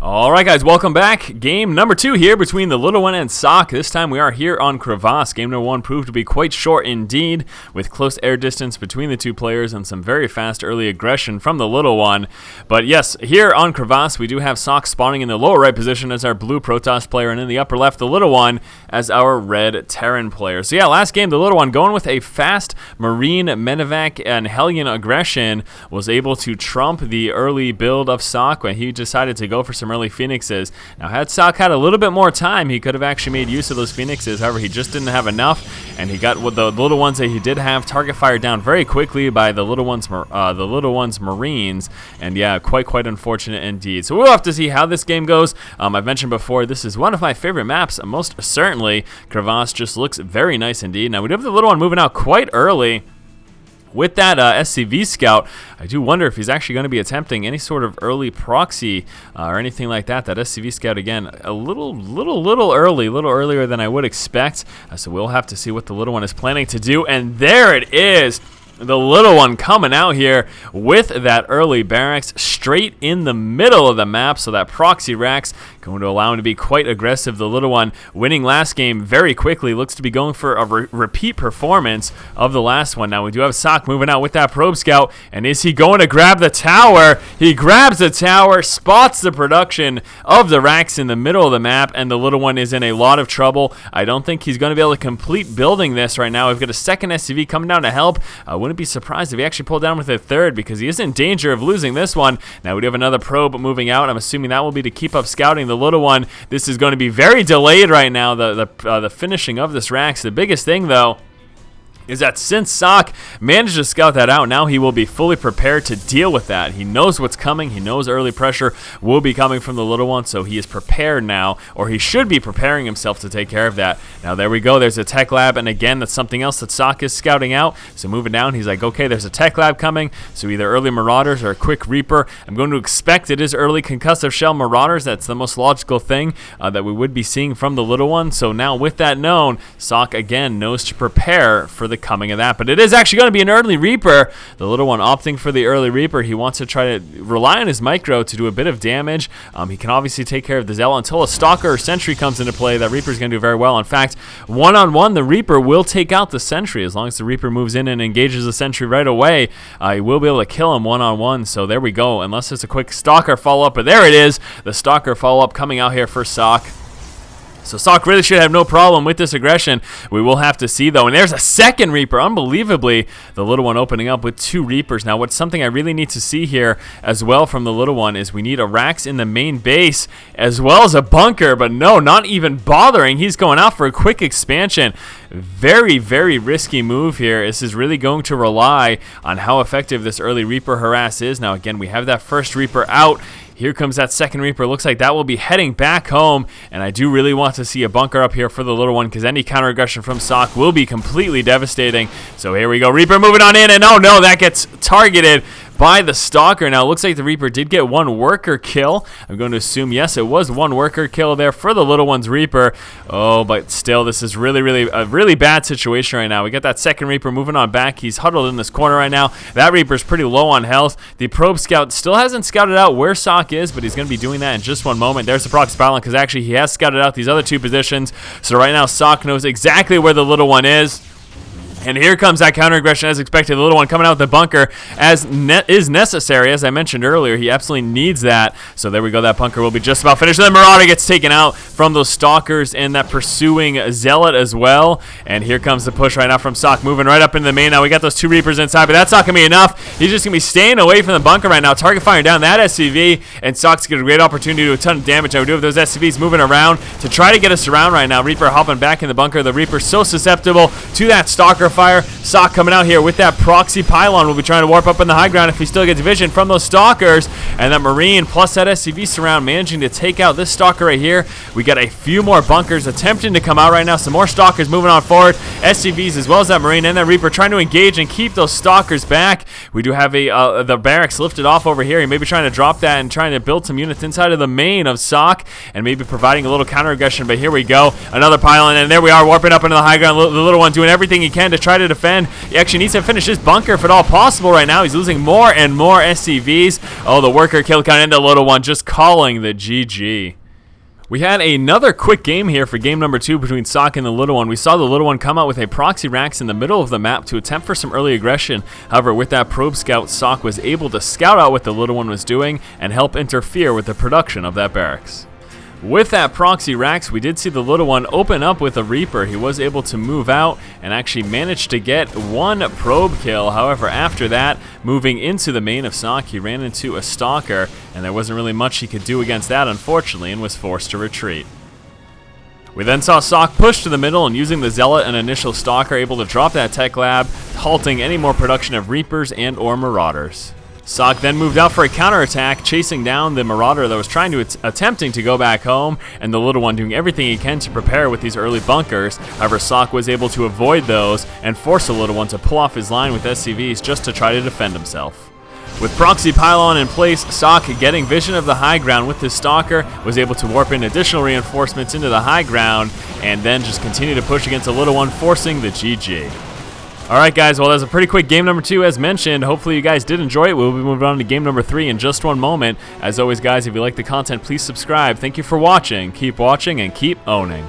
Alright guys, welcome back. Game number 2 here between the little one and Socke. This time we are here on Crevasse. Game number 1 proved to be quite short indeed, with close air distance between the two players and some very fast early aggression from the little one. But yes, here on Crevasse we do have Socke spawning in the lower right position as our blue Protoss player, and in the upper left the little one as our red Terran player. So yeah, last game the little one going with a fast Marine, Medevac, and Hellion aggression was able to trump the early build of Socke when he decided to go for some early Phoenixes. Now, had Socke had a little bit more time, he could have actually made use of those Phoenixes. However, he just didn't have enough, and he got with the little ones that he did have target fired down very quickly by the little ones Marines. And yeah, quite unfortunate indeed. So we'll have to see how this game goes. I've mentioned before, this is one of my favorite maps. Most certainly, Crevasse just looks very nice indeed. Now we do have the little one moving out quite early. With that SCV scout, I do wonder if he's actually going to be attempting any sort of early proxy or anything like that. That SCV scout, again, a little earlier than I would expect. So we'll have to see what the little one is planning to do. And there it is. The little one coming out here with that early barracks straight in the middle of the map. So that proxy racks going to allow him to be quite aggressive. The little one winning last game very quickly. Looks to be going for a repeat performance of the last one. Now we do have Socke moving out with that probe scout. And is he going to grab the tower? He grabs the tower, spots the production of the racks in the middle of the map, and the little one is in a lot of trouble. I don't think he's going to be able to complete building this right now. We've got a second SCV coming down to help. Wouldn't be surprised if he actually pulled down with a third, because he is in danger of losing this one. Now we do have another probe moving out. I'm assuming that will be to keep up scouting the little one. This is going to be very delayed right now, the finishing of this racks. The biggest thing though is that since Socke managed to scout that out, now he will be fully prepared to deal with that. He knows what's coming. He knows early pressure will be coming from the little one, so he is prepared now, or he should be preparing himself to take care of that. Now there we go. There's a tech lab, and again, that's something else that Socke is scouting out. So moving down, he's like, okay, there's a tech lab coming, so either early Marauders or a quick Reaper. I'm going to expect it is early concussive shell Marauders. That's the most logical thing that we would be seeing from the little one. So now with that known, Socke again knows to prepare for the coming of that, but it is actually going to be an early Reaper. The little one opting for the early Reaper. He wants to try to rely on his micro to do a bit of damage. He can obviously take care of the Zealot until a Stalker or Sentry comes into play. That Reaper is going to do very well. In fact, one-on-one, the Reaper will take out the Sentry. As long as the Reaper moves in and engages the Sentry right away, he will be able to kill him one-on-one. So there we go, unless it's a quick Stalker follow-up, but there it is, the Stalker follow-up coming out here for Socke. So Socke really should have no problem with this aggression. We will have to see, though. And there's a second Reaper. Unbelievably, the little one opening up with 2 Reapers. Now, what's something I really need to see here as well from the little one is we need a racks in the main base as well as a bunker. But no, not even bothering. He's going out for a quick expansion. Very risky move here. This is really going to rely on how effective this early Reaper harass is. Now, again, we have that first Reaper out. Here comes that second Reaper. Looks like that will be heading back home, and I do really want to see a bunker up here for the little one, because any counter aggression from Socke will be completely devastating. So here we go. Reaper moving on in, and oh no, that gets targeted by the Stalker. Now, it looks like the Reaper did get 1 worker kill. I'm going to assume, yes, it was 1 worker kill there for the little one's Reaper. Oh, but still, this is really a really bad situation right now. We got that second Reaper moving on back. He's huddled in this corner right now. That Reaper's pretty low on health. The probe scout still hasn't scouted out where Socke is, but he's going to be doing that in just one moment. There's the proxy pylon, because actually he has scouted out these other 2 positions. So right now, Socke knows exactly where the little one is. And here comes that counter aggression as expected. The little one coming out with the bunker as is necessary. As I mentioned earlier, he absolutely needs that. So there we go. That bunker will be just about finished. And the Marauder gets taken out from those Stalkers and that pursuing Zealot as well. And here comes the push right now from Socke, moving right up into the main. Now we got those 2 Reapers inside, but that's not going to be enough. He's just going to be staying away from the bunker right now. Target firing down that SCV, and Socke's got a great opportunity to do a ton of damage. Now we do have those SCVs moving around to try to get us around right now. Reaper hopping back in the bunker. The Reaper's so susceptible to that Stalker fire. Socke coming out here with that proxy pylon. Will be trying to warp up in the high ground if he still gets vision from those Stalkers. And that Marine plus that SCV surround managing to take out this Stalker right here. We got a few more bunkers attempting to come out right now. Some more Stalkers moving on forward. SCVs as well as that Marine and that Reaper trying to engage and keep those Stalkers back. We do have the barracks lifted off over here. He may be trying to drop that and trying to build some units inside of the main of Socke and maybe providing a little counter aggression. But here we go. Another pylon, and there we are, warping up into the high ground. The little one doing everything he can to try to defend. He actually needs to finish his bunker if at all possible right now. He's losing more and more SCVs. Oh, the worker kill count and the little one just calling the GG. We had another quick game here for game number 2 between Socke and the little one. We saw the little one come out with a proxy Rax in the middle of the map to attempt for some early aggression. However, with that probe scout, Socke was able to scout out what the little one was doing and help interfere with the production of that barracks. With that proxy Rax, we did see the little one open up with a Reaper. He was able to move out and actually managed to get one probe kill. However, after that, moving into the main of Socke, he ran into a Stalker, and there wasn't really much he could do against that, unfortunately, and was forced to retreat. We then saw Socke push to the middle and using the Zealot and initial Stalker able to drop that tech lab, halting any more production of Reapers and or Marauders. Socke then moved out for a counterattack, chasing down the Marauder that was attempting to go back home, and the little one doing everything he can to prepare with these early bunkers. However, Socke was able to avoid those and force the little one to pull off his line with SCVs just to try to defend himself. With proxy pylon in place, Socke, getting vision of the high ground with his Stalker, was able to warp in additional reinforcements into the high ground and then just continue to push against the little one, forcing the GG. Alright guys, well, that's a pretty quick game number 2 as mentioned. Hopefully you guys did enjoy it. We'll be moving on to game number 3 in just one moment. As always guys, if you like the content, please subscribe. Thank you for watching. Keep watching and keep owning.